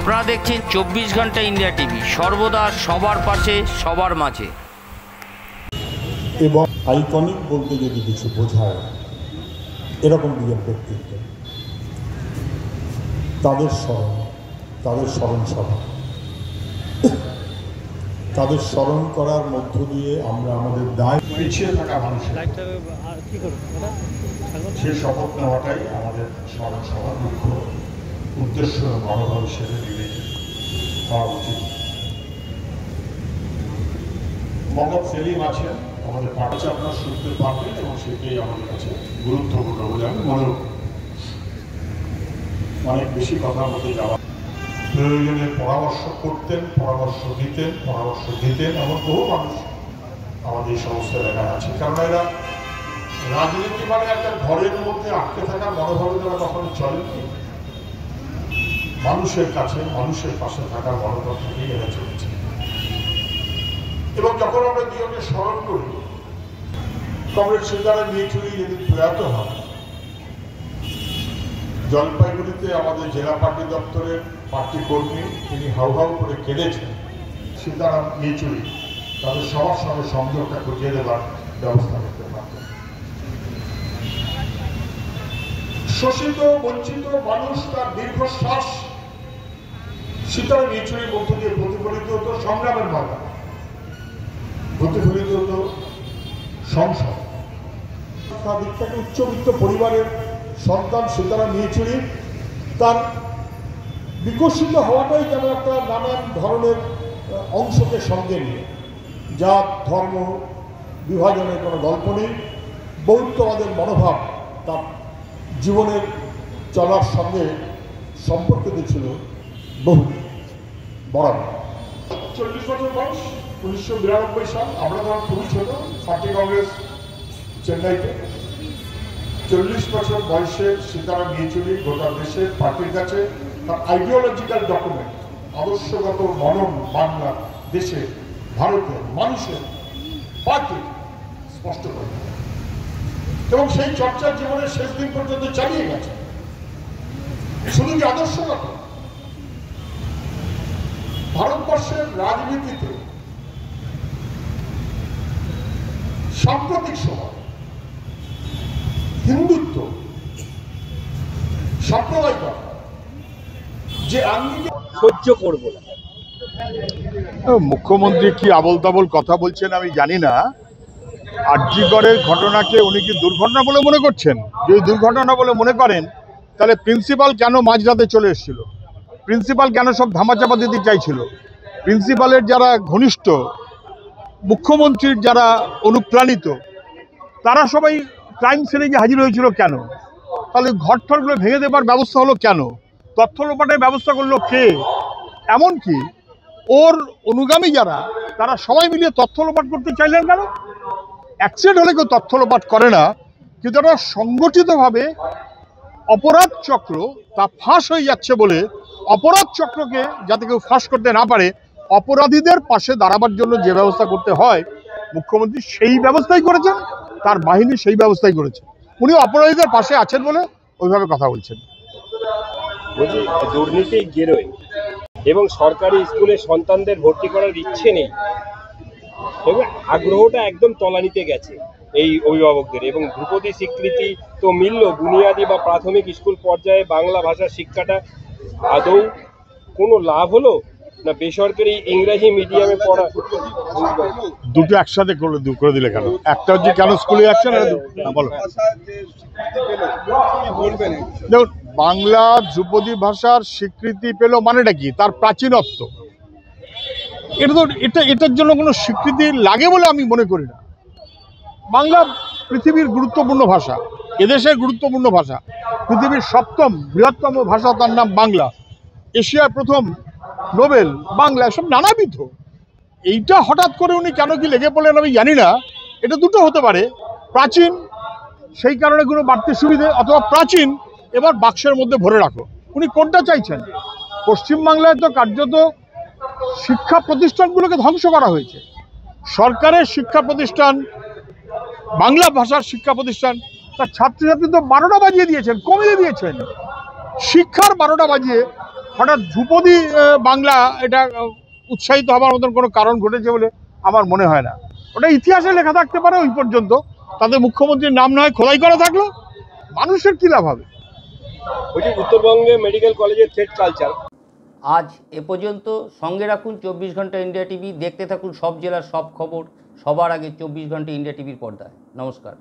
আপনারা দেখছেন 24 ঘন্টা ইন্ডিয়া টিভি, সর্বদা সবার পাশে সবার মাঝে। এবং আইকনিক বলতে যদি কিছু বোঝায় এরকম দুজন ব্যক্তিত্ব, তাদের স্মরণ সভা, তাদের স্মরণ করার মধ্য দিয়ে আমরা আমাদের দায় পিছিয়ে থাকা মানুষের সে শপথ নেওয়াটাই আমাদের স্মরণ সভার মুখ্য উদ্দেশ্য মনোভাব হিসেবে বিবেচিত হওয়া উচিত। মোহাম্মদ সেলিম আছেন আমাদের পাঠে, আপনার শুনতে পারবেন এবং সেটাই আমাদের কাছে গুরুত্বপূর্ণ বলে আমি মনে করি। অনেক বেশি কথার মধ্যে যাওয়া, প্রয়োজনে পরামর্শ করতেন, পরামর্শ দিতেন এমন বহু মানুষ আমাদের এই সমস্ত এলাকায় আছে। কারণ এরা রাজনীতি মানে একটা ঘরের মধ্যে আটকে থাকার মনোভাবে তারা কখনো চলেনি। মানুষের কাছে, মানুষের পাশে থাকার মনোভাব থেকেই এরা চলেছে। এবং যখন আমরা দুজনকে স্মরণ করি, কমরেড সীতারাম ইয়েচুরি যেদিন প্রয়াত হন, জলপাইগুড়িতে আমাদের জেলা পার্টি দপ্তরের পার্টি কর্মী তিনি হাউ হাউ করে কেঁদেছেন। সীতারাম ইয়েচুরি তাদের সবার সঙ্গে সংযোগটা ঘটিয়ে দেওয়ার ব্যবস্থা করতে পারতেন। শোষিত বঞ্চিত মানুষ তার দীর্ঘশ্বাস সীতারাম ইয়েচুরির মধ্য দিয়ে প্রতিফলিত হতো সংগ্রামের ময়দানে, প্রতিফলিত হতো সংসদ। বিখ্যাত উচ্চবিত্ত পরিবারের সন্তান সীতারাম ইয়েচুরি তার বিকশিত হওয়াটাই যেন একটা নানান ধরনের অংশকে সঙ্গে নিয়ে, জাত ধর্ম বিভাজনের কোনো গল্প নেই, বৌদ্ধবাদের মনোভাব তার জীবনের চলার সঙ্গে সম্পর্কিত ছিল বহু বরাবর। 40 বছর বয়স, 1992 সাল। আমরা তখন খুবই ছোট, পার্টি কংগ্রেস চেন্নাইতে। 40 বছর বয়সে সীতারাম ইয়েচুরি গোটা দেশের পার্টির কাছে তার আইডিওলজিক্যাল ডকুমেন্ট, আদর্শগত মনন বাংলা দেশে ভারতের মানুষের পার্টি স্পষ্ট করে, এবং সেই চর্চার জীবনের শেষ দিন পর্যন্ত চালিয়ে গেছে। শুধু যে আদর্শগত, ভারতবর্ষের রাজনীতিতে সাম্প্রতিক সময় হিন্দুত্ব সাম্প্রদায়িকতা যে আঙ্গিকে সহ্য করব না। মুখ্যমন্ত্রী কি আবল তাবল কথা বলছেন আমি জানি না। আরজিকরের ঘটনাকে উনি কি দুর্ঘটনা বলে মনে করছেন? যদি দুর্ঘটনা বলে মনে করেন তাহলে প্রিন্সিপাল কেন মাঝরাতে চলে এসেছিল? প্রিন্সিপাল কেন সব ধামাচাপা দিতে চাইছিল? প্রিন্সিপালের যারা ঘনিষ্ঠ, মুখ্যমন্ত্রীর যারা অনুপ্রাণিত, তারা সবাই ক্রাইম সিনে গিয়ে হাজির হয়েছিল কেন? তাহলে ঘরঠরগুলো ভেঙে দেবার ব্যবস্থা হলো কেন? তথ্য লোপাটের ব্যবস্থা করলো কে? এমনকি ওর অনুগামী যারা, তারা সবাই মিলিয়ে তথ্য লোপাট করতে চাইলেন কেন? অ্যাক্সিডেন্ট হলে কেউ তথ্য লোপাট করে না, কিন্তু এটা সংগঠিতভাবে অপরাধ চক্র তা ফাঁস হয়ে যাচ্ছে বলে, অপরাধ চক্রকে যাতে কেউ ফাঁস করতে না পারে, অপরাধীদের পাশে দাঁড়াবার জন্য যে ব্যবস্থা করতে হয়, মুখ্যমন্ত্রী সেই ব্যবস্থাই করেছেন, তার বাহিনী সেই ব্যবস্থাই করেছে। উনি অপরাধীদের পাশে আছেন বলে ওইভাবে কথা বলছেন। দুর্নীতি গেরোয় এবং সরকারি স্কুলে সন্তানদের ভর্তি করার ইচ্ছে নেই এবং আগ্রহটা একদম তলানিতে গেছে এই অভিভাবকদের। এবং ধ্রুপদী স্বীকৃতি তো মিলল, বুনিয়াদী বা প্রাথমিক স্কুল পর্যায়ে বাংলা ভাষার শিক্ষাটা আদৌ কোনো লাভ হলো না? বেসরকারি ইংরাজি মিডিয়ামে পড়া দুটো একসাথে করে দিলে কেন? একটা হচ্ছে কেন স্কুলে যাচ্ছে না? বলো। দেখুন, বাংলা ধ্রুপদী ভাষার স্বীকৃতি পেল মানেটা কি? তার প্রাচীনত্ব। এটার জন্য কোনো স্বীকৃতি লাগে বলে আমি মনে করি না। বাংলা পৃথিবীর গুরুত্বপূর্ণ ভাষা, এদেশের গুরুত্বপূর্ণ ভাষা, পৃথিবীর 7ম বৃহত্তম ভাষা, তার নাম বাংলা। এশিয়ার প্রথম নোবেল বাংলা, সব নানাবিধ। এইটা হঠাৎ করে উনি কেন কি লেগে পড়লেন আমি জানি না। এটা দুটো হতে পারে, প্রাচীন সেই কারণে কোনো বাড়তি সুবিধে, অথবা প্রাচীন এবার বাক্সের মধ্যে ভরে রাখো। উনি কোনটা চাইছেন? পশ্চিমবাংলায় তো কার্যত শিক্ষা প্রতিষ্ঠানগুলোকে ধ্বংস করা হয়েছে। সরকারের শিক্ষা প্রতিষ্ঠান, বাংলা ভাষার শিক্ষা প্রতিষ্ঠান, তার ছাত্রছাত্রী তো 12টা বাজিয়ে দিয়েছেন, কমিয়ে দিয়েছেন। শিক্ষার 12টা বাজিয়ে হঠাৎ ধ্রুপদী বাংলা এটা উৎসাহিত হবার মতন কোনো কারণ ঘটেছে বলে আমার মনে হয় না। ওটা ইতিহাসে লেখা থাকতে পারে ওই পর্যন্ত, তাদের মুখ্যমন্ত্রীর নাম নয় খোদাই করা থাকলো, মানুষের কী লাভ হবে? ওই যে উত্তরবঙ্গে মেডিকেল কলেজের থ্রেড কালচার। আজ এ পর্যন্ত। সঙ্গে রাখুন 24 ঘন্টা ইন্ডিয়া টিভি। দেখতে থাকুন সব জেলার সব খবর সবার আগে 24 ঘন্টা ইন্ডিয়া টিভির পর্দায়। নমস্কার।